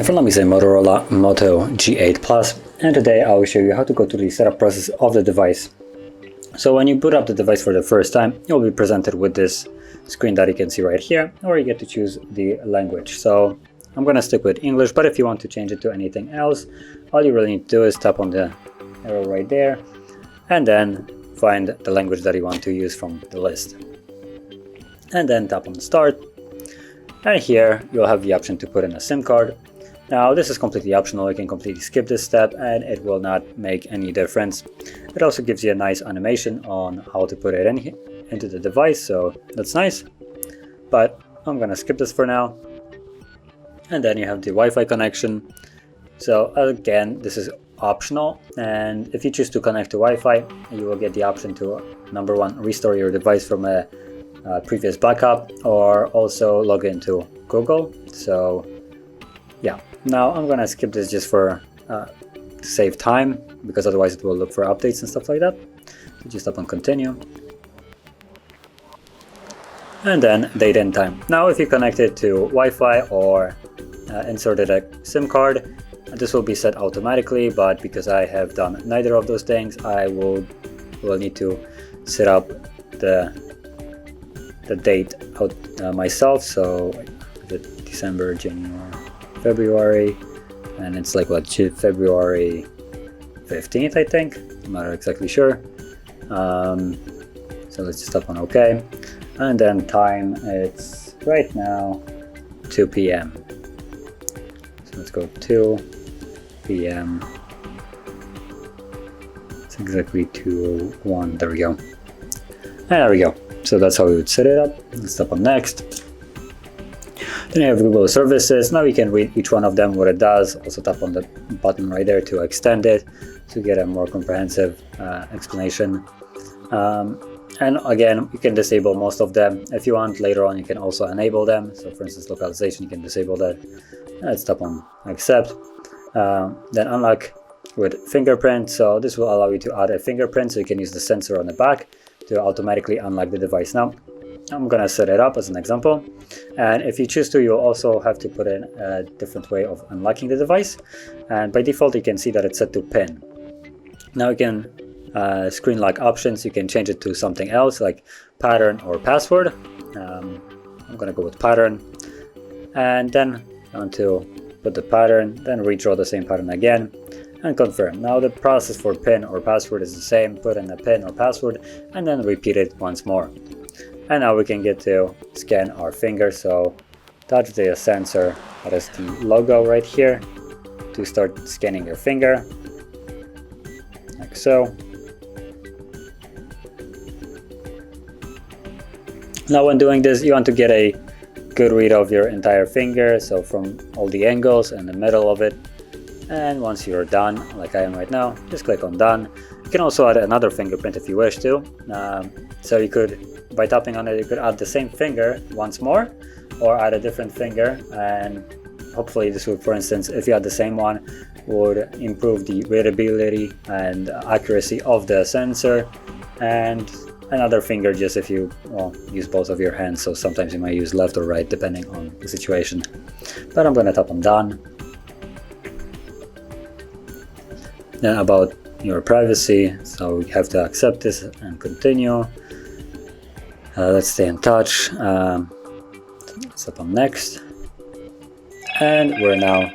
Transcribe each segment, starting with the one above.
From let me say Motorola Moto G8 Plus, and today I will show you how to go through the setup process of the device. So when you boot up the device for the first time, you'll be presented with this screen that you can see right here, or you get to choose the language. So I'm going to stick with English, but if you want to change it to anything else, all you really need to do is tap on the arrow right there, and then find the language that you want to use from the list. And then tap on Start, and here you'll have the option to put in a SIM card. Now this is completely optional, you can completely skip this step and it will not make any difference. It also gives you a nice animation on how to put it into the device, so that's nice. But I'm gonna skip this for now. And then you have the Wi-Fi connection. So again, this is optional, and if you choose to connect to Wi-Fi, you will get the option to, number one, restore your device from a previous backup, or also log into Google. So yeah, now I'm gonna skip this just for to save time, because otherwise it will look for updates and stuff like that. So just tap on continue, and then date and time. Now if you connect it to Wi-Fi or inserted a SIM card, this will be set automatically, but because I have done neither of those things, I will need to set up the date out myself. So December, January, February, and it's like what, February 15th, I think. I'm not exactly sure. So let's just tap on OK, and then time, it's right now 2 p.m. So let's go 2 p.m. It's exactly 2:01. There we go. And there we go. So that's how we would set it up. Let's tap on next. Then you have Google services. Now you can read each one of them, what it does. Also tap on the button right there to extend it to get a more comprehensive explanation. And again, you can disable most of them. If you want, later on you can also enable them. So for instance, localization, you can disable that. Let's tap on accept. Then unlock with fingerprint. So this will allow you to add a fingerprint, so you can use the sensor on the back to automatically unlock the device. Now I'm gonna set it up as an example, and if you choose to, you'll also have to put in a different way of unlocking the device, and by default you can see that it's set to PIN. Now you can screen lock options, you can change it to something else like pattern or password. I'm gonna go with pattern, and then I want to put the pattern, then redraw the same pattern again, and confirm. Now the process for PIN or password is the same. Put in a PIN or password and then repeat it once more. And now we can get to scan our finger. So touch the sensor, that is the logo right here, to start scanning your finger, like so. Now when doing this, you want to get a good read of your entire finger, so from all the angles and the middle of it. And once you're done, like I am right now, just click on done. You can also add another fingerprint if you wish to. So you could, by tapping on it, you could add the same finger once more, or add a different finger, and hopefully this would, for instance, if you had the same one, would improve the readability and accuracy of the sensor. And another finger just if you use both of your hands, so sometimes you might use left or right depending on the situation. But I'm gonna tap on done. Then about your privacy, so you have to accept this and continue. Let's stay in touch. Let's tap on next, and we're now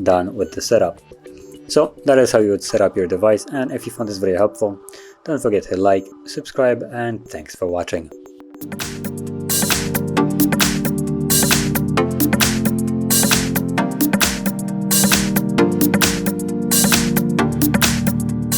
done with the setup. So that is how you would set up your device, and if you found this video helpful, don't forget to like, subscribe, and thanks for watching.